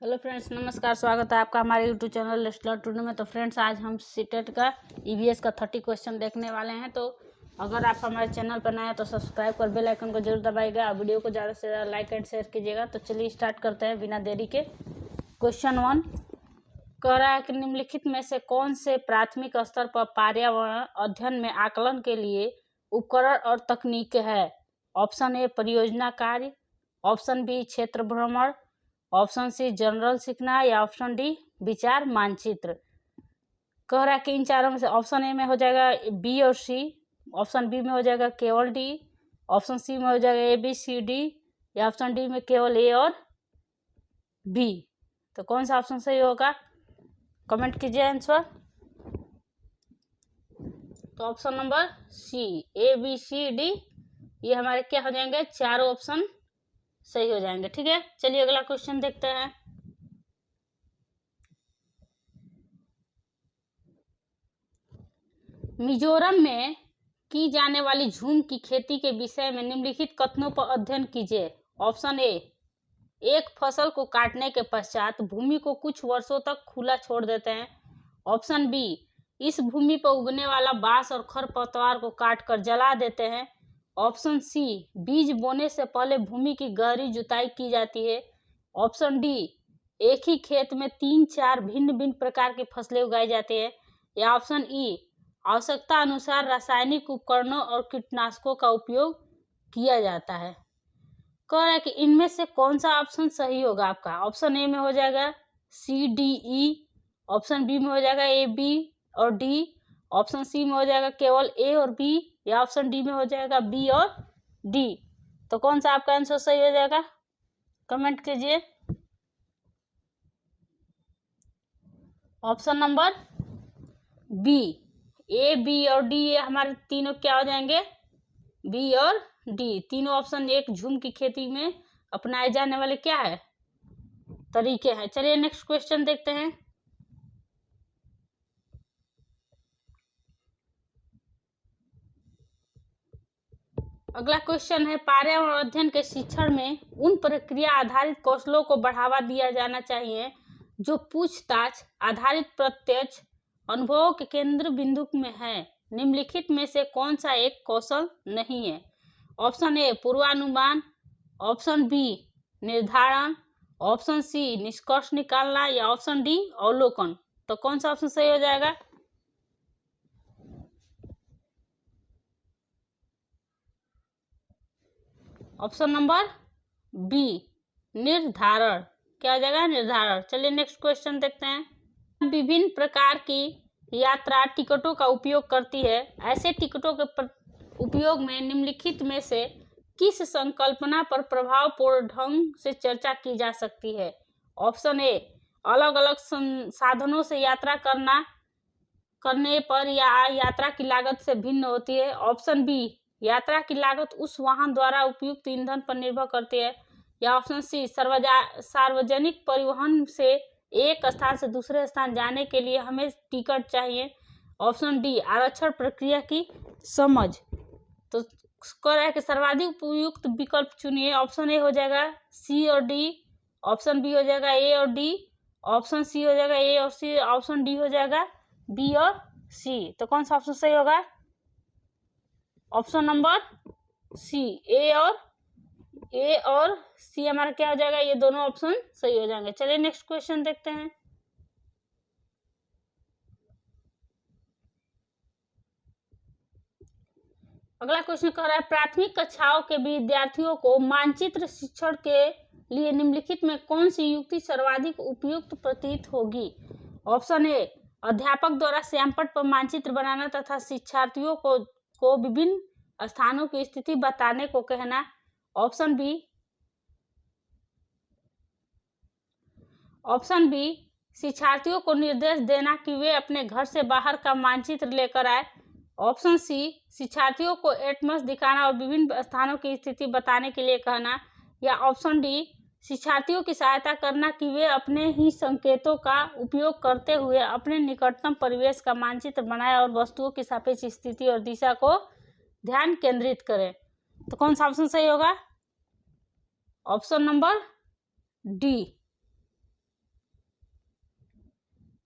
Hello friends, नमस्कार। स्वागत है आपका हमारे YouTube channel let's learn today में। तो फ्रेंड्स, आज हम सीटेट का ईवीएस का 30 क्वेश्चन देखने वाले हैं। तो अगर आप हमारे चैनल पर नए हैं तो सब्सक्राइब कर बेल आइकन को जरूर दबाइएगा और वीडियो को ज़्यादा से ज़्यादा लाइक एंड शेयर कीजिएगा। तो चलिए स्टार्ट करते हैं बिना देरी के। क्वेश्चन 1 कह रहा है कि निम्नलिखित में से कौन से प्राथमिक स्तर पर पर्यावरण अध्ययन में आकलन के लिए उपकरण और तकनीक है। ऑप्शन ए परियोजना कार्य, ऑप्शन बी क्षेत्र भ्रमण, ऑप्शन सी जनरल सीखना या ऑप्शन डी विचार मानचित्र। कह रहा है कि इन चारों में से ऑप्शन ए में हो जाएगा बी और सी, ऑप्शन बी में हो जाएगा केवल डी, ऑप्शन सी में हो जाएगा ए बी सी डी या ऑप्शन डी में केवल ए और बी। तो कौन सा ऑप्शन सही होगा, कमेंट कीजिए आंसर। तो option number C A B C D ये हमारे क्या हो जाएंगे, चारों ऑप्शन सही हो जाएंगे। ठीक है, चलिए अगला क्वेश्चन देखते हैं। मिजोरम में की जाने वाली झूम की खेती के विषय में निम्नलिखित कथनों पर अध्ययन कीजिए। ऑप्शन ए एक फसल को काटने के पश्चात भूमि को कुछ वर्षों तक खुला छोड़ देते हैं। ऑप्शन बी इस भूमि पर उगने वाला बांस और खरपतवार को काटकर जला देते हैं। ऑप्शन सी बीज बोने से पहले भूमि की गहरी जुताई की जाती है। ऑप्शन डी एक ही खेत में 3-4 भिन्न भिन्न प्रकार की फसलें उगाई जाती है। या ऑप्शन ई आवश्यकता अनुसार रासायनिक उपकरणों और कीटनाशकों का उपयोग किया जाता है। कह रहा है कि इनमें से कौन सा ऑप्शन सही होगा आपका। ऑप्शन ए में हो जाएगा C D E, option B में हो जाएगा ए बी और डी, ऑप्शन सी में हो जाएगा केवल ए और बी या ऑप्शन डी में हो जाएगा बी और डी। तो कौन सा आपका आंसर सही हो जाएगा, कमेंट कीजिए। Option number B A B और डी ये हमारे तीनों क्या हो जाएंगे, बी और डी। तीनों ऑप्शन एक झूम की खेती में अपनाए जाने वाले क्या है, तरीके हैं। चलिए नेक्स्ट क्वेश्चन देखते हैं। अगला क्वेश्चन है पर्यावरण अध्ययन के शिक्षण में उन प्रक्रिया आधारित कौशलों को बढ़ावा दिया जाना चाहिए जो पूछताछ आधारित प्रत्यक्ष अनुभवों के केंद्र बिंदु में है। निम्नलिखित में से कौन सा एक कौशल नहीं है। ऑप्शन ए पूर्वानुमान, ऑप्शन बी निर्धारण, ऑप्शन सी निष्कर्ष निकालना या ऑप्शन डी अवलोकन। तो कौन सा ऑप्शन सही हो जाएगा, ऑप्शन नंबर बी निर्धारण। क्या हो जाएगा, निर्धारण। चलिए नेक्स्ट क्वेश्चन देखते हैं। विभिन्न प्रकार की यात्रा टिकटों का उपयोग करती है। ऐसे टिकटों के उपयोग में निम्नलिखित में से किस संकल्पना पर प्रभावपूर्ण ढंग से चर्चा की जा सकती है। ऑप्शन ए अलग अलग साधनों से यात्रा करने पर या यात्रा की लागत से भिन्न होती है। ऑप्शन बी यात्रा की लागत उस वाहन द्वारा उपयुक्त ईंधन पर निर्भर करती है। या ऑप्शन सी सार्वजनिक परिवहन से एक स्थान से दूसरे स्थान जाने के लिए हमें टिकट चाहिए। ऑप्शन डी आरक्षण प्रक्रिया की समझ। तो कह रहा है कि सर्वाधिक उपयुक्त विकल्प चुनिए। ऑप्शन ए हो जाएगा सी और डी, ऑप्शन बी हो जाएगा ए और डी, ऑप्शन सी हो जाएगा ए और सी, ऑप्शन डी हो जाएगा बी और सी। तो कौन सा ऑप्शन सही होगा, ऑप्शन नंबर सी ए और सी हमारा क्या हो जाएगा, ये दोनों ऑप्शन सही हो जाएंगे। चलिए नेक्स्ट क्वेश्चन देखते हैं। अगला क्वेश्चन कह रहा है प्राथमिक कक्षाओं के विद्यार्थियों को मानचित्र शिक्षण के लिए निम्नलिखित में कौन सी युक्ति सर्वाधिक उपयुक्त प्रतीत होगी। ऑप्शन ए अध्यापक द्वारा श्यामपट्ट पर मानचित्र बनाना तथा शिक्षार्थियों को विभिन्न स्थानों की स्थिति बताने को कहना। ऑप्शन बी शिक्षार्थियों को निर्देश देना कि वे अपने घर से बाहर का मानचित्र लेकर आए। ऑप्शन सी शिक्षार्थियों को एटमॉस दिखाना और विभिन्न स्थानों की स्थिति बताने के लिए कहना। या ऑप्शन डी शिक्षार्थियों की सहायता करना कि वे अपने ही संकेतों का उपयोग करते हुए अपने निकटतम परिवेश का मानचित्र बनाएं और वस्तुओं की सापेक्ष स्थिति और दिशा को ध्यान केंद्रित करें। तो कौन सा ऑप्शन सही होगा, ऑप्शन नंबर डी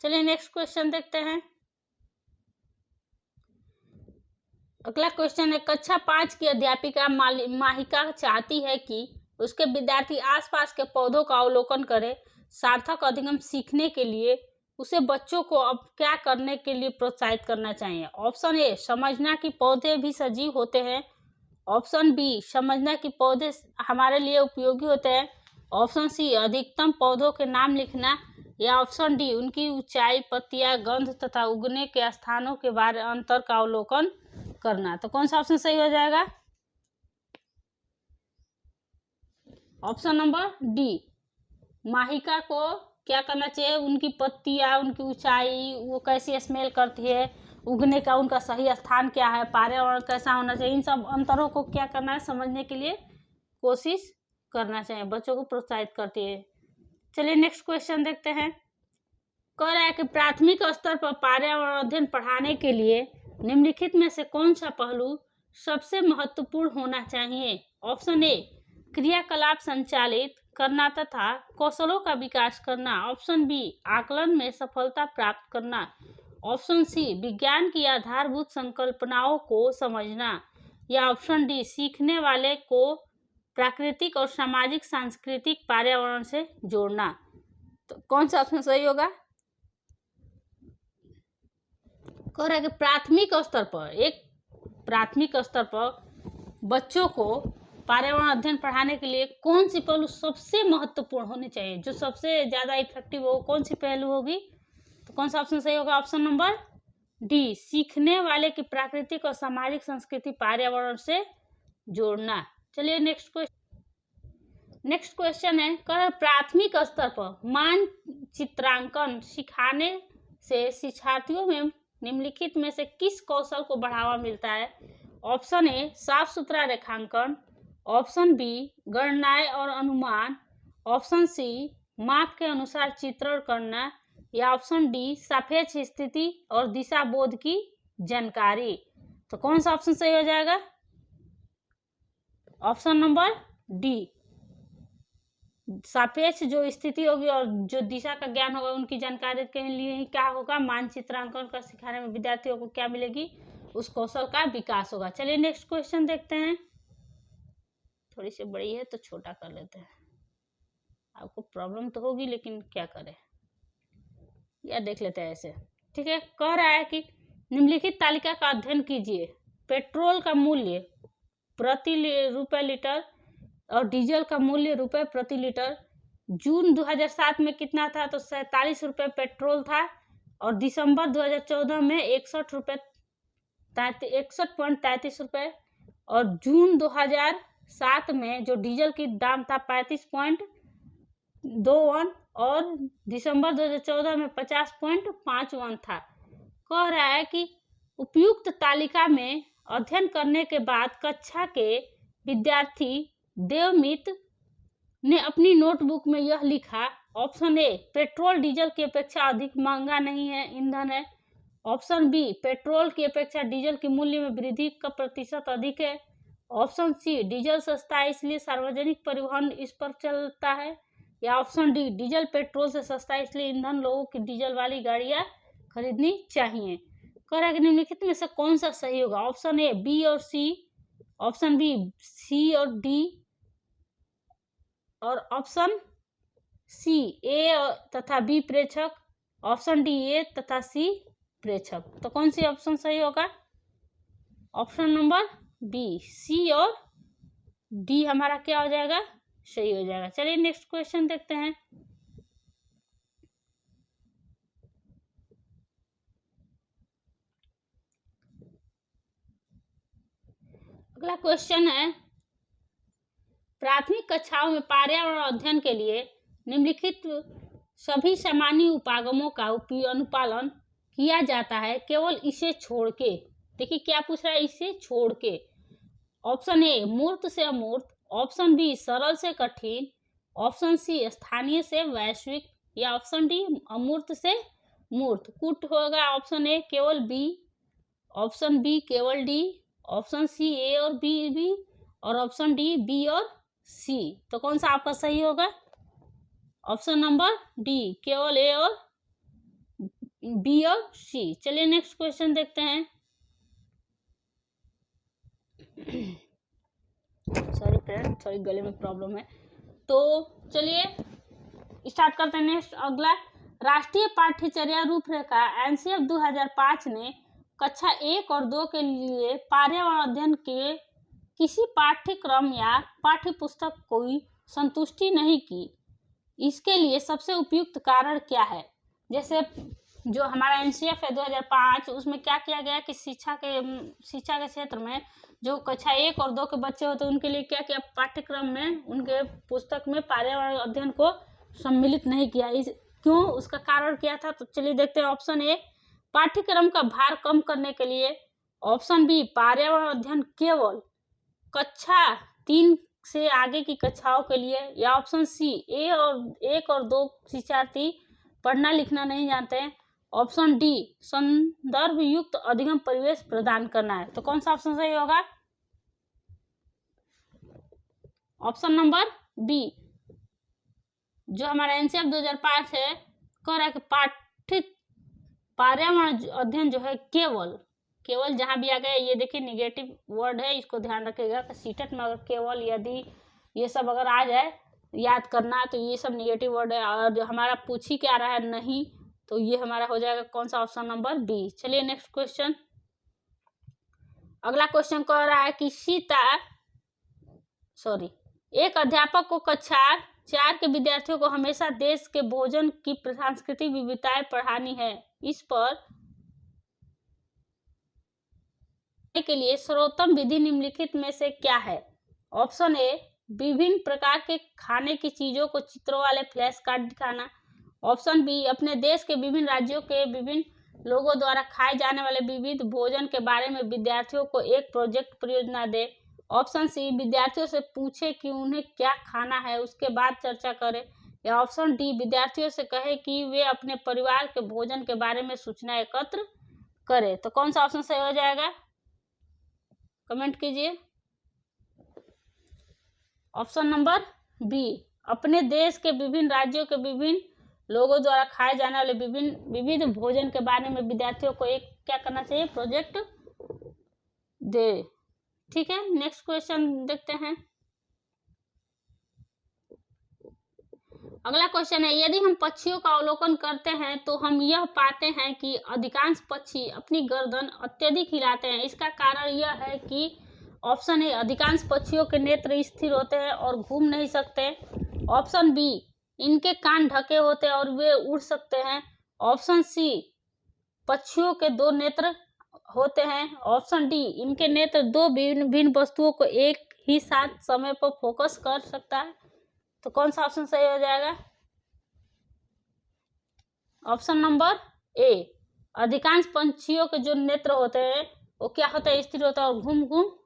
चलिए नेक्स्ट क्वेश्चन देखते हैं। अगला क्वेश्चन है, कक्षा 5 की अध्यापिका माहिका चाहती है कि उसके विद्यार्थी आसपास के पौधों का अवलोकन करें। सार्थक अधिगम सीखने के लिए उसे बच्चों को अब क्या करने के लिए प्रोत्साहित करना चाहिए? ऑप्शन ए, समझना कि पौधे भी सजीव होते हैं। ऑप्शन बी, समझना कि पौधे हमारे लिए उपयोगी होते हैं। ऑप्शन सी, अधिकतम पौधों के नाम लिखना। या ऑप्शन डी, उनकी ऊंचाई, पत्तियां, गंध तथा उगने के स्थानों के बारे अंतर का अवलोकन करना। तो कौन सा ऑप्शन सही हो जाएगा? ऑप्शन नंबर डी, माहिका को क्या करना चाहिए? उनकी पत्तियां, उनकी ऊंचाई, वो कैसी स्मेल करती है, उगने का उनका सही स्थान क्या है, पर्यावरण कैसा होना चाहिए, इन सब अंतरों को क्या करना है समझने के लिए कोशिश करना चाहिए। बच्चों को प्रोत्साहित करती है। चलिए नेक्स्ट क्वेश्चन देखते हैं। कह रहा है कि प्राथमिक स्तर पर पर्यावरण अध्ययन पढ़ाने के लिए निम्नलिखित में से कौन सा पहलू सबसे महत्वपूर्ण होना चाहिए? ऑप्शन ए, क्रियाकलाप संचालित करना तथा कौशलों का विकास करना। ऑप्शन बी, आकलन में सफलता प्राप्त करना। ऑप्शन सी, विज्ञान की आधारभूत संकल्पनाओं को समझना। या ऑप्शन डी, सीखने वाले को प्राकृतिक और सामाजिक सांस्कृतिक पर्यावरण से जोड़ना। तो कौन सा ऑप्शन सही होगा? कह रहा है कि प्राथमिक स्तर पर बच्चों को पर्यावरण अध्ययन पढ़ाने के लिए कौन सी पहलू सबसे महत्वपूर्ण होनी चाहिए, जो सबसे ज्यादा इफेक्टिव हो, कौन सी पहलू होगी? तो कौन सा ऑप्शन सही होगा? ऑप्शन नंबर डी, सीखने वाले की प्राकृतिक और सामाजिक संस्कृति पर्यावरण से जोड़ना। चलिए नेक्स्ट क्वेश्चन है, प्राथमिक स्तर पर मानचित्रांकन सिखाने से शिक्षार्थियों में निम्नलिखित में से किस कौशल को बढ़ावा मिलता है? ऑप्शन ए, साफ सुथरा रेखांकन। ऑप्शन बी, गणनाएं और अनुमान। ऑप्शन सी, माप के अनुसार चित्रण करना। या ऑप्शन डी, सापेक्ष स्थिति और दिशा बोध की जानकारी। तो कौन सा ऑप्शन सही हो जाएगा? ऑप्शन नंबर डी, सापेक्ष जो स्थिति होगी और जो दिशा का ज्ञान होगा उनकी जानकारी के लिए ही क्या होगा? मानचित्रांकन का सिखाने में विद्यार्थियों को क्या मिलेगी? उस कौशल का विकास होगा। चलिए नेक्स्ट क्वेश्चन देखते हैं। थोड़ी सी बड़ी है तो छोटा कर लेते हैं, आपको प्रॉब्लम तो होगी लेकिन क्या करें, या देख लेते हैं ऐसे। ठीक है, कह रहा है कि निम्नलिखित तालिका का अध्ययन कीजिए। पेट्रोल का मूल्य प्रति रुपए लीटर और डीजल का मूल्य रुपए प्रति लीटर जून 2007 में कितना था? तो 47 रुपये पेट्रोल था और दिसंबर 2014 में 61.33 रुपये और जून 2007 में जो डीजल की दाम था 35.21 और दिसंबर 2014 में 50.51 था। कह रहा है कि उपयुक्त तालिका में अध्ययन करने के बाद कक्षा के विद्यार्थी देवमित ने अपनी नोटबुक में यह लिखा। ऑप्शन ए, पेट्रोल डीजल की अपेक्षा अधिक महंगा नहीं है, ईंधन है। ऑप्शन बी, पेट्रोल की अपेक्षा डीजल के मूल्य में वृद्धि का प्रतिशत अधिक है। ऑप्शन सी, डीजल सस्ता है इसलिए सार्वजनिक परिवहन इस पर चलता है। या ऑप्शन डी, डीजल पेट्रोल से सस्ता है इसलिए ईंधन लोगों की डीजल वाली गाड़ियां खरीदनी चाहिए। कह रहा है कि निम्नलिखित में से कौन सा सही होगा? ऑप्शन ए, बी और सी। ऑप्शन बी, सी और डी। और ऑप्शन सी, ए तथा बी प्रेक्षक। ऑप्शन डी, ए तथा सी प्रेक्षक। तो कौन सी ऑप्शन सही होगा? ऑप्शन नंबर बी, सी और डी हमारा क्या हो जाएगा? सही हो जाएगा। चलिए नेक्स्ट क्वेश्चन देखते हैं। अगला क्वेश्चन है, प्राथमिक कक्षाओं में पर्यावरण अध्ययन के लिए निम्नलिखित सभी सामान्य उपागमों का अनुपालन किया जाता है केवल इसे छोड़ के। देखिए क्या पूछ रहा है, इसे छोड़ के। ऑप्शन ए, मूर्त से अमूर्त। ऑप्शन बी, सरल से कठिन। ऑप्शन सी, स्थानीय से वैश्विक। या ऑप्शन डी, अमूर्त से मूर्त। कुट होगा ऑप्शन ए केवल बी, ऑप्शन बी केवल डी, ऑप्शन सी ए और बी और ऑप्शन डी बी और सी। तो कौन सा आपका सही होगा? ऑप्शन नंबर डी, केवल ए और बी और सी। चलिए नेक्स्ट क्वेश्चन देखते हैं। सॉरी फ्रेंड, सॉरी गले में प्रॉब्लम है। तो चलिए स्टार्ट करते हैं। नेक्स्ट अगला, राष्ट्रीय पाठ्यचर्या रूपरेखा एनसीएफ 2005 ने कक्षा 1 और 2 के लिए पर्यावरण अध्ययन के किसी पाठ्यक्रम या पाठ्य पुस्तक को संतुष्टि नहीं की। इसके लिए सबसे उपयुक्त कारण क्या है? जैसे जो हमारा एनसीएफ है 2005, उसमें क्या किया गया कि शिक्षा के क्षेत्र में जो कक्षा 1 और 2 के बच्चे होते हैं उनके लिए क्या किया, पाठ्यक्रम में उनके पुस्तक में पर्यावरण अध्ययन को सम्मिलित नहीं किया। क्यों, उसका कारण क्या था? तो चलिए देखते हैं। ऑप्शन ए, पाठ्यक्रम का भार कम करने के लिए। ऑप्शन बी, पर्यावरण अध्ययन केवल कक्षा 3 से आगे की कक्षाओं के लिए। या ऑप्शन सी, 1 और 2 शिक्षार्थी पढ़ना लिखना नहीं जानते हैं। ऑप्शन डी, संदर्भ युक्त अधिगम परिवेश प्रदान करना है। तो कौन सा ऑप्शन सही होगा? ऑप्शन नंबर बी, जो हमारा एनसीएफ 2005 है, कह रहा है कि पर्यावरण अध्ययन जो है केवल जहां भी आ गया, ये देखिए निगेटिव वर्ड है, इसको ध्यान रखिएगा। सीटेट में अगर केवल, यदि, ये सब अगर आ जाए याद करना, तो ये सब निगेटिव वर्ड है। और जो हमारा पूछ ही क्या रहा है नहीं, तो ये हमारा हो जाएगा कौन सा, ऑप्शन नंबर बी। चलिए नेक्स्ट क्वेश्चन। अगला क्वेश्चन कह रहा है कि एक अध्यापक को कक्षा 4 के विद्यार्थियों को हमेशा देश के भोजन की सांस्कृतिक विविधताएं पढ़ानी है। इस पर के लिए सर्वोत्तम विधि निम्नलिखित में से क्या है? ऑप्शन ए, विभिन्न प्रकार के खाने की चीजों को चित्रों वाले फ्लैश कार्ड दिखाना। ऑप्शन बी, अपने देश के विभिन्न राज्यों के विभिन्न लोगों द्वारा खाए जाने वाले विविध भोजन के बारे में विद्यार्थियों को एक प्रोजेक्ट परियोजना दे। ऑप्शन सी, विद्यार्थियों से पूछे कि उन्हें क्या खाना है, उसके बाद चर्चा करें। या ऑप्शन डी, विद्यार्थियों से कहे कि वे अपने परिवार के भोजन के बारे में सूचना एकत्र करें। तो कौन सा ऑप्शन सही हो जाएगा? कमेंट कीजिए। ऑप्शन नंबर बी, अपने देश के विभिन्न राज्यों के विभिन्न लोगों द्वारा खाए जाने वाले विविध भोजन के बारे में विद्यार्थियों को एक क्या करना चाहिए, प्रोजेक्ट दे। ठीक है, नेक्स्ट क्वेश्चन देखते हैं। अगला क्वेश्चन है, यदि हम पक्षियों का अवलोकन करते हैं तो हम यह पाते हैं कि अधिकांश पक्षी अपनी गर्दन अत्यधिक हिलाते हैं। इसका कारण यह है कि ऑप्शन ए, अधिकांश पक्षियों के नेत्र स्थिर होते हैं और घूम नहीं सकते। ऑप्शन बी, इनके कान ढके होते हैं और वे उड़ सकते हैं। ऑप्शन सी, पक्षियों के 2 नेत्र होते हैं। ऑप्शन डी, इनके नेत्र 2 भिन्न वस्तुओं को एक ही साथ समय पर फोकस कर सकता है। तो कौन सा ऑप्शन सही हो जाएगा? ऑप्शन नंबर ए, अधिकांश पंछियों के जो नेत्र होते हैं वो क्या होता है, स्थिर होता है और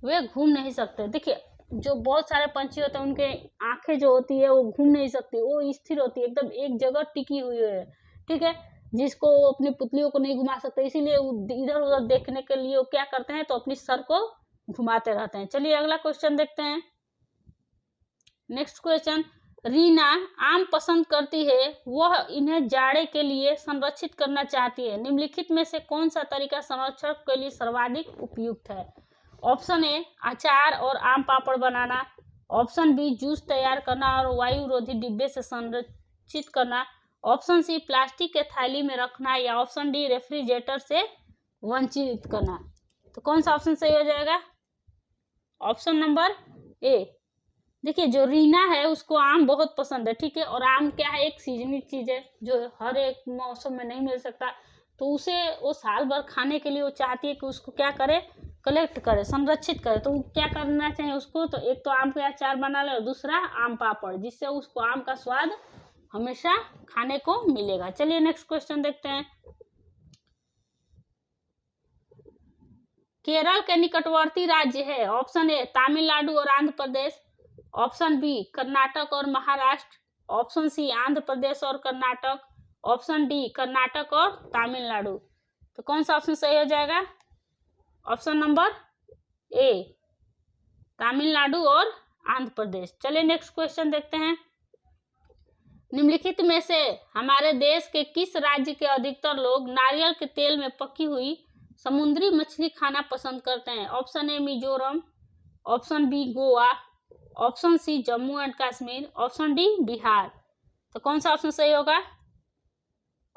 वे घूम नहीं सकते। देखिए, जो बहुत सारे पंछी होते हैं उनके आंखें जो होती है वो घूम नहीं सकती, वो स्थिर होती है, एकदम एक जगह टिकी हुई है। ठीक है, जिसको वो अपनी पुतलियों को नहीं घुमा सकते, इसीलिए इधर उधर देखने के लिए वो क्या करते हैं, तो अपनी सर को घुमाते रहते हैं। चलिए अगला क्वेश्चन देखते हैं। नेक्स्ट क्वेश्चन, रीना आम पसंद करती है, वह इन्हें जाड़े के लिए संरक्षित करना चाहती है। निम्नलिखित में से कौन सा तरीका संरक्षण के लिए सर्वाधिक उपयुक्त है? ऑप्शन ए, अचार और आम पापड़ बनाना। ऑप्शन बी, जूस तैयार करना और वायुरोधी डिब्बे से संरक्षित करना। ऑप्शन सी, प्लास्टिक के थैली में रखना। या ऑप्शन डी, रेफ्रिजरेटर से वंचित करना। तो कौन सा ऑप्शन सही हो जाएगा? Option number A. देखिए, जो रीना है उसको आम बहुत पसंद है। ठीक है, और आम क्या है, एक सीजनल चीज है जो हर एक मौसम में नहीं मिल सकता, तो उसे वो साल भर खाने के लिए वो चाहती है कि उसको क्या करे, कलेक्ट करे, संरक्षित करे। तो क्या करना चाहिए उसको? तो एक तो आम का अचार बना ले और दूसरा आम पापड़, जिससे उसको आम का स्वाद हमेशा खाने को मिलेगा। चलिए नेक्स्ट क्वेश्चन देखते हैं। केरल के निकटवर्ती राज्य है। ऑप्शन ए, तमिलनाडु और आंध्र प्रदेश। ऑप्शन बी, कर्नाटक और महाराष्ट्र। ऑप्शन सी, आंध्र प्रदेश और कर्नाटक। ऑप्शन डी, कर्नाटक और तमिलनाडु। तो कौन सा ऑप्शन सही हो जाएगा? ऑप्शन नंबर ए, तमिलनाडु और आंध्र प्रदेश। चलिए नेक्स्ट क्वेश्चन देखते हैं। निम्नलिखित में से हमारे देश के किस राज्य के अधिकतर लोग नारियल के तेल में पकी हुई समुद्री मछली खाना पसंद करते हैं? Option A Mizoram, option B Goa, option C Jammu and Kashmir, option D Bihar. तो कौन सा ऑप्शन सही होगा?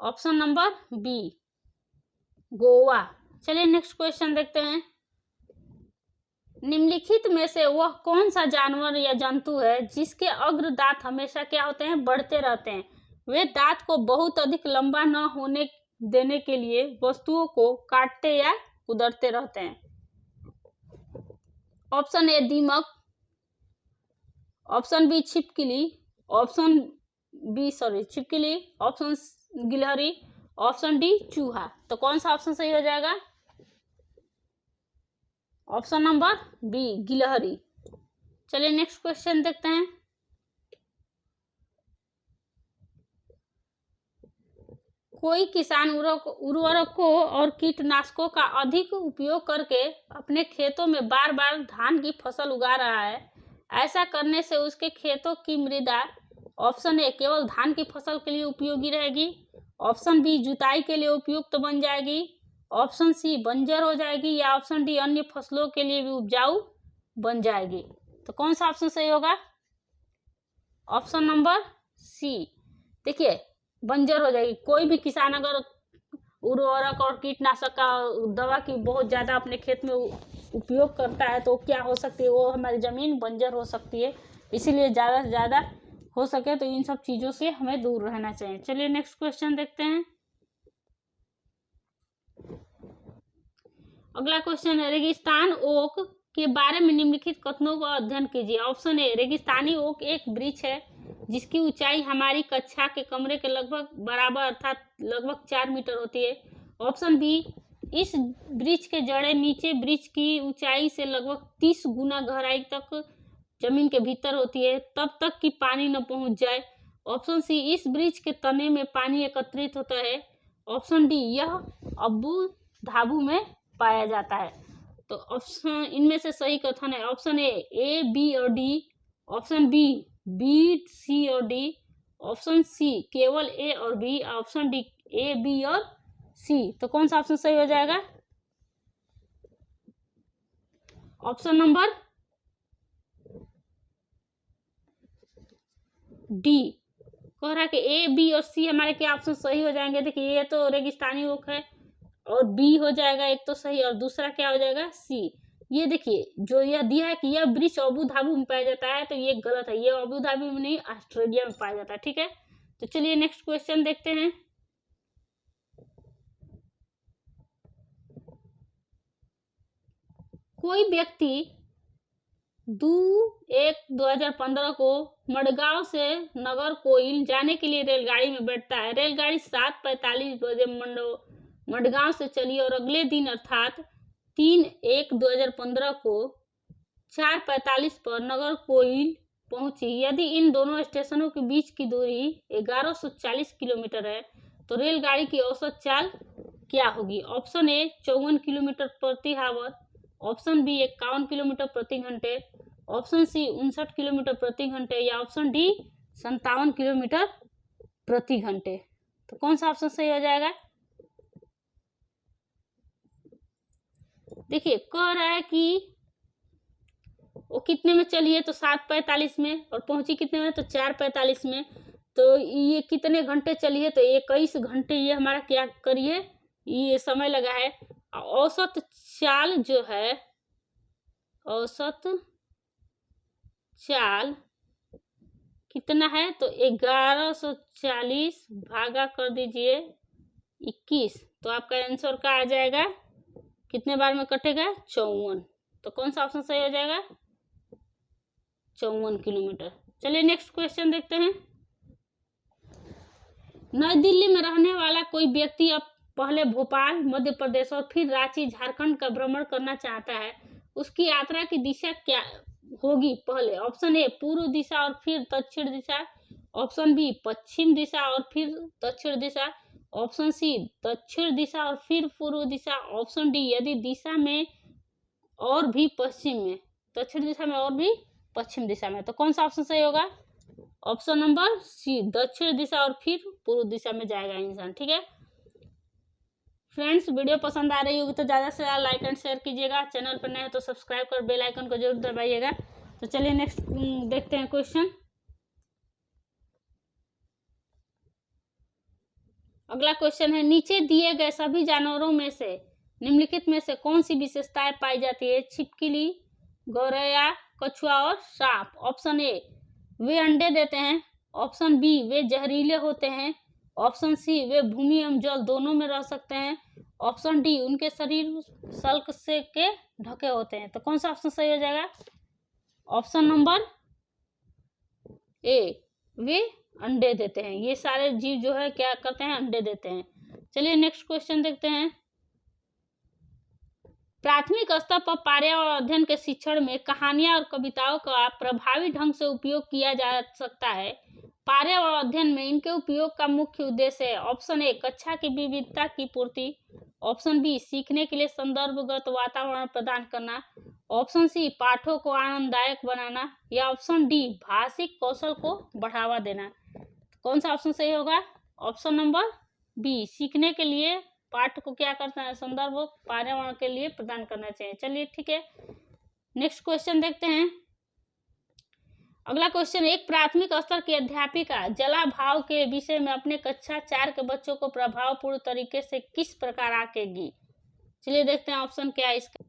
Option number B Goa. चलिए नेक्स्ट क्वेश्चन देखते हैं। निम्नलिखित में से वह कौन सा जानवर या जंतु है जिसके अग्र दांत हमेशा क्या होते हैं? बढ़ते रहते हैं। वे दांत को बहुत अधिक लंबा न होने देने के लिए वस्तुओं को काटते या कुदरते रहते हैं। ऑप्शन ए दीमक, ऑप्शन बी छिपकली, ऑप्शन छिपकली, ऑप्शन गिलहरी, ऑप्शन डी चूहा। तो कौन सा ऑप्शन सही हो जाएगा? ऑप्शन नंबर बी गिलहरी। चलिए नेक्स्ट क्वेश्चन देखते हैं। कोई किसान उर्वरकों और कीटनाशकों का अधिक उपयोग करके अपने खेतों में बार बार धान की फसल उगा रहा है। ऐसा करने से उसके खेतों की मृदा ऑप्शन ए केवल धान की फसल के लिए उपयोगी रहेगी, ऑप्शन बी जुताई के लिए उपयुक्त बन जाएगी, ऑप्शन सी बंजर हो जाएगी, या ऑप्शन डी अन्य फसलों के लिए भी उपजाऊ बन जाएगी। तो कौन सा ऑप्शन सही होगा? Option number C. देखिए बंजर हो जाएगी। कोई भी किसान अगर उर्वरक और कीटनाशक का दवा की बहुत ज्यादा अपने खेत में उपयोग करता है तो क्या हो सकती है? वो हमारी जमीन बंजर हो सकती है। इसीलिए ज्यादा से ज्यादा हो सके तो इन सब चीजों से हमें दूर रहना चाहिए। चलिए नेक्स्ट क्वेश्चन देखते हैं। अगला क्वेश्चन है, रेगिस्तान ओक के बारे में निम्नलिखित कथनों का अध्ययन कीजिए। ऑप्शन ए रेगिस्तानी ओक एक वृक्ष है जिसकी ऊंचाई हमारी कक्षा के कमरे के लगभग बराबर अर्थात लगभग 4 मीटर होती है। ऑप्शन बी इस वृक्ष के जड़ें नीचे वृक्ष की ऊंचाई से लगभग 30 गुना गहराई तक जमीन के भीतर होती है तब तक कि पानी न पहुंच जाए। ऑप्शन सी इस वृक्ष के तने में पानी एकत्रित होता है। ऑप्शन डी यह अब्बू धाबू में पाया जाता है। तो ऑप्शन इनमें से सही कथन है ऑप्शन ए बी और डी, ऑप्शन बी सी और डी, ऑप्शन सी केवल ए और B, option D A B और सी। तो कौन सा ऑप्शन सही हो जाएगा? Option number D. कह रहा है कि ए बी और सी हमारे क्या ऑप्शन सही हो जाएंगे? देखिए ये तो रेगिस्तानी ओक है और बी हो जाएगा एक तो सही, और दूसरा क्या हो जाएगा? सी। ये देखिए जो यह दिया है कि यह वृक्ष अबू धाबी में पाया जाता है तो ये गलत है। ये अबू धाबी में नहीं ऑस्ट्रेलिया में पाया जाता है। ठीक है, तो चलिए नेक्स्ट क्वेश्चन देखते हैं। कोई व्यक्ति 2/1/2015 को मडगांव से नागरकोइल जाने के लिए रेलगाड़ी में बैठता है। रेलगाड़ी 7:45 बजे मडगांव से चली और अगले दिन अर्थात 3/1/2015 को 4:45 पर नागरकोइल पहुंची। यदि इन दोनों स्टेशनों के बीच की दूरी 1140 किलोमीटर है तो रेलगाड़ी की औसत चाल क्या होगी? ऑप्शन ए 54 किलोमीटर प्रति आवर, ऑप्शन बी 51 किलोमीटर प्रति घंटे, ऑप्शन सी 59 किलोमीटर प्रति घंटे, या ऑप्शन डी 57 किलोमीटर प्रति घंटे। तो कौन सा ऑप्शन सही हो जाएगा? देखिए कह रहा है कि वो कितने में चली है तो 7:45 में, और पहुंची कितने में तो 4:45 में। तो ये कितने घंटे चली है तो 21 घंटे ये हमारा क्या करिए ये समय लगा है। औसत चाल जो है, औसत चाल कितना है तो 1140 भागा कर दीजिए 21, तो आपका आंसर का आ जाएगा कितने बार में कटेगा? 54। तो कौन सा ऑप्शन सही हो जाएगा? 54 किलोमीटर। चलिए नेक्स्ट क्वेश्चन देखते हैं। नई दिल्ली में रहने वाला कोई व्यक्ति अब पहले भोपाल मध्य प्रदेश और फिर रांची झारखंड का भ्रमण करना चाहता है। उसकी यात्रा की दिशा क्या होगी? पहले ऑप्शन ए पूर्व दिशा और फिर दक्षिण दिशा, ऑप्शन बी पश्चिम दिशा और फिर दक्षिण दिशा, ऑप्शन सी दक्षिण दिशा और फिर पूर्व दिशा, ऑप्शन डी यदि दिशा में और भी पश्चिम में, दक्षिण दिशा में और भी पश्चिम दिशा में। तो कौन सा ऑप्शन सही होगा? ऑप्शन नंबर सी, दक्षिण दिशा और फिर पूर्व दिशा में जाएगा इंसान। ठीक है फ्रेंड्स, वीडियो पसंद आ रही होगी तो ज़्यादा से ज़्यादा लाइक एंड शेयर कीजिएगा। चैनल पर नए हैं तो सब्सक्राइब कर बेल आइकन को जरूर दबाइएगा। तो चलिए नेक्स्ट देखते हैं क्वेश्चन। अगला क्वेश्चन है, नीचे दिए गए सभी जानवरों में से निम्नलिखित में से कौन सी विशेषताएं पाई जाती है? छिपकली, गौरैया, कछुआ और सांप। ऑप्शन ए, वे अंडे देते हैं। ऑप्शन बी, वे जहरीले होते हैं। ऑप्शन सी, वे भूमि एवं जल दोनों में रह सकते हैं। ऑप्शन डी, उनके शरीर सल्क से के ढके होते हैं। तो कौन सा ऑप्शन सही हो जाएगा? ऑप्शन नंबर ए, वे अंडे देते हैं। ये सारे जीव जो है क्या करते हैं? अंडे देते हैं। चलिए नेक्स्ट क्वेश्चन देखते हैं। प्राथमिक स्तर पर पर्यावरण अध्ययन के शिक्षण में कहानियां और कविताओं का प्रभावी ढंग से उपयोग किया जा सकता है। पर्यावरण अध्ययन में इनके उपयोग का मुख्य उद्देश्य है। ऑप्शन ए, कक्षा की विविधता की पूर्ति। ऑप्शन बी, सीखने के लिए संदर्भगत वातावरण प्रदान करना। ऑप्शन सी, पाठों को आनंददायक बनाना। या ऑप्शन डी, भाषिक कौशल को बढ़ावा देना। कौन सा ऑप्शन सही होगा? ऑप्शन नंबर बी, सीखने के लिए पाठ को क्या करना है? संदर्भ पर्यावरण के लिए प्रदान करना चाहिए। चलिए ठीक है नेक्स्ट क्वेश्चन देखते हैं। अगला क्वेश्चन, एक प्राथमिक स्तर की अध्यापिका जलाभाव के विषय में अपने कक्षा 4 के बच्चों को प्रभावपूर्ण तरीके से किस प्रकार आंकेगी? चलिए देखते हैं ऑप्शन क्या है इसका।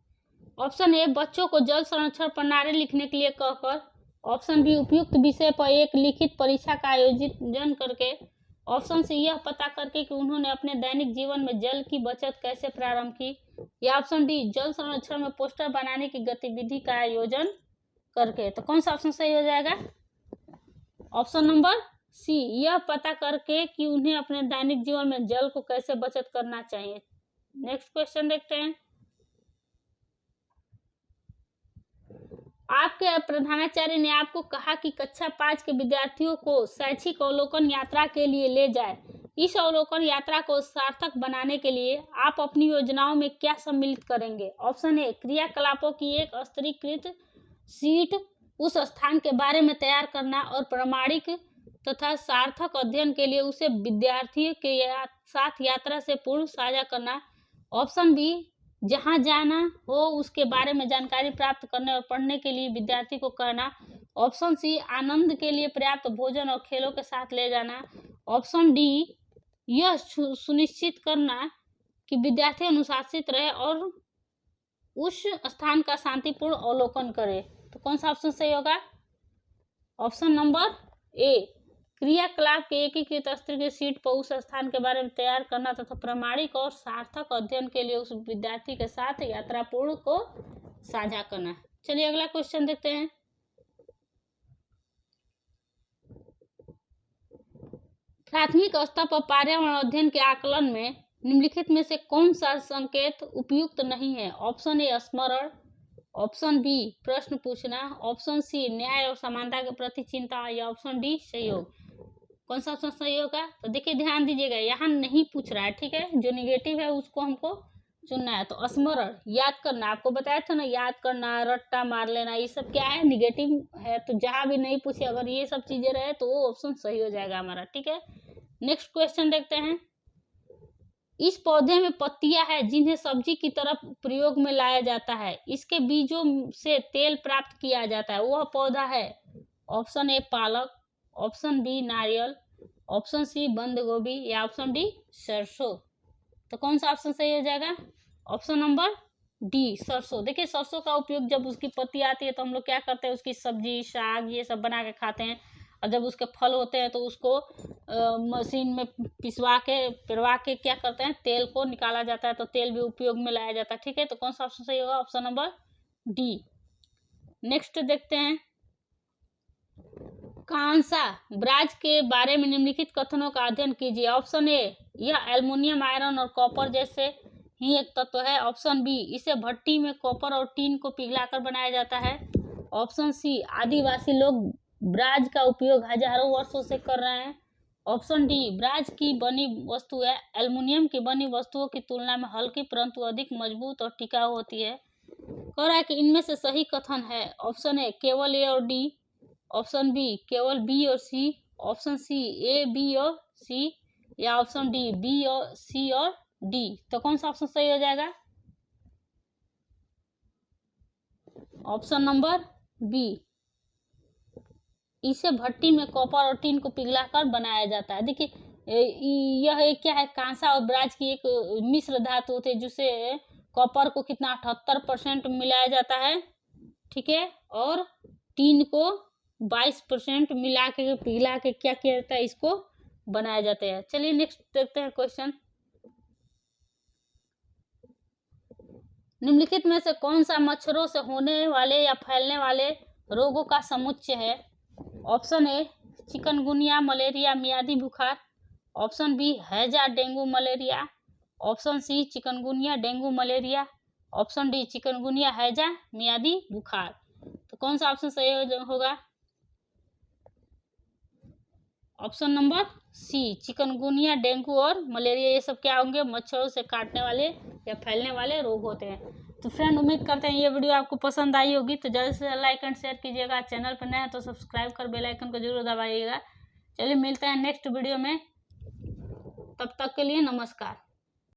ऑप्शन ए, बच्चों को जल संरक्षण पर नारे लिखने के लिए कहकर। ऑप्शन बी, उपयुक्त विषय पर एक लिखित परीक्षा का आयोजन करके। ऑप्शन सी, यह पता करके कि उन्होंने अपने दैनिक जीवन में जल की बचत कैसे प्रारंभ की। या ऑप्शन डी, जल संरक्षण में पोस्टर बनाने की गतिविधि का आयोजन करके। तो कौन सा ऑप्शन सही हो जाएगा? ऑप्शन नंबर सी, यह पता करके कि उन्हें अपने दैनिक जीवन में जल को कैसे बचत करना चाहिए। नेक्स्ट क्वेश्चन देखते हैं। आपके प्रधानाचार्य ने आपको कहा कि कक्षा 5 के विद्यार्थियों को शैक्षिक अवलोकन यात्रा के लिए ले जाए। इस अवलोकन यात्रा को सार्थक बनाने के लिए आप अपनी योजनाओं में क्या सम्मिलित करेंगे? ऑप्शन ए, क्रियाकलापों की एक स्तरीकृत शीट उस स्थान के बारे में तैयार करना और प्रामाणिक तथा सार्थक अध्ययन के लिए उसे विद्यार्थियों के साथ यात्रा से पूर्व साझा करना। ऑप्शन बी, जहां जाना हो उसके बारे में जानकारी प्राप्त करने और पढ़ने के लिए विद्यार्थी को कहना। ऑप्शन सी, आनंद के लिए पर्याप्त भोजन और खेलों के साथ ले जाना। ऑप्शन डी, यह सुनिश्चित करना कि विद्यार्थी अनुशासित रहे और उस स्थान का शांतिपूर्ण अवलोकन करे। तो कौन सा ऑप्शन सही होगा? ऑप्शन नंबर ए, क्रियाकलाप के एकीकृत स्तर के शीट पर उस स्थान के बारे में तैयार करना तथा प्रामाणिक और सार्थक अध्ययन के लिए उस विद्यार्थी के साथ यात्रा पूर्ण को साझा करना। चलिए अगला क्वेश्चन देखते हैं। प्राथमिक स्तर पर पर्यावरण अध्ययन के आकलन में निम्नलिखित में से कौन सा संकेत उपयुक्त नहीं है? ऑप्शन ए, स्मरण। ऑप्शन बी, प्रश्न पूछना। ऑप्शन सी, न्याय और समानता के प्रति चिंता। या ऑप्शन डी, सहयोग। कौन सा ऑप्शन सही होगा? तो देखिए ध्यान दीजिएगा, यहाँ नहीं पूछ रहा है। ठीक है, जो निगेटिव है उसको हमको चुनना है। तो स्मरण, याद करना, आपको बताया था ना, याद करना, रट्टा मार लेना, ये सब क्या है? निगेटिव है। तो जहां भी नहीं पूछे अगर ये सब चीजें रहे तो वो ऑप्शन सही हो जाएगा हमारा। ठीक है नेक्स्ट क्वेश्चन देखते हैं। इस पौधे में पत्तियां हैं जिन्हें सब्जी की तरफ प्रयोग में लाया जाता है। इसके बीजों से तेल प्राप्त किया जाता है, वह पौधा है। ऑप्शन ए, पालक। ऑप्शन बी, नारियल। ऑप्शन सी, बंद गोभी। या ऑप्शन डी, सरसों। तो कौन सा ऑप्शन सही हो जाएगा? ऑप्शन नंबर डी, सरसों। देखिए सरसों का उपयोग जब उसकी पत्ती आती है तो हम लोग क्या करते हैं? उसकी सब्जी, साग ये सब बना के खाते हैं। और जब उसके फल होते हैं तो उसको मशीन में पिसवा के पिरवा के क्या करते हैं? तेल को निकाला जाता है। तो तेल भी उपयोग में लाया जाता है। ठीक है, तो कौन सा ऑप्शन सही होगा? Option number D. नेक्स्ट देखते हैं। कांसा ब्राज के बारे में निम्नलिखित कथनों का अध्ययन कीजिए। ऑप्शन ए, यह एल्युमिनियम, आयरन और कॉपर जैसे ही एक तत्व है। ऑप्शन बी, इसे भट्टी में कॉपर और टीन को पिघलाकर बनाया जाता है। ऑप्शन सी, आदिवासी लोग ब्राज का उपयोग हजारों वर्षों से कर रहे हैं। ऑप्शन डी, ब्राज की बनी वस्तु है एल्युमिनियम की बनी वस्तुओं की तुलना में हल्की परंतु अधिक मजबूत और टिकाऊ होती है। कह रहा है कि इनमें से सही कथन है। ऑप्शन ए, केवल ए और डी। ऑप्शन बी केवल बी और सी, ऑप्शन सी ए बी और सी, या ऑप्शन डी बी और सी और डी। तो कौन सा ऑप्शन सही हो जाएगा? Option number B. इसे भट्टी में कॉपर और टीन को पिघलाकर बनाया जाता है। देखिए यह एक क्या है, कांसा और ब्राज की एक मिश्र धातु होती है, जिसे कॉपर को कितना 78% मिलाया जाता है, ठीक है, और टीन को 22% मिला के पिघला के क्या किया जाता है, इसको बनाया जाता है। चलिए नेक्स्ट देखते हैं क्वेश्चन। निम्नलिखित में से कौन सा मच्छरों से होने वाले या फैलने वाले रोगों का समुच्चय है? ऑप्शन ए चिकनगुनिया, मलेरिया, मियादी बुखार, ऑप्शन बी हैजा, dengue, malaria, option C chikungunya, dengue, malaria, option D chikungunya, हैजा, मियादी बुखार। तो कौन सा ऑप्शन सही होगा? Option number C chikungunya, dengue और मलेरिया, ये सब क्या होंगे? मच्छरों से काटने वाले या फैलने वाले रोग होते हैं। तो फ्रेंड उम्मीद करते हैं ये वीडियो आपको पसंद आई होगी। तो जल्द से लाइक एंड शेयर कीजिएगा। चैनल पर नए हैं तो सब्सक्राइब कर बेल आइकन को जरूर दबाइएगा। चलिए मिलते हैं नेक्स्ट वीडियो में, तब तक के लिए नमस्कार।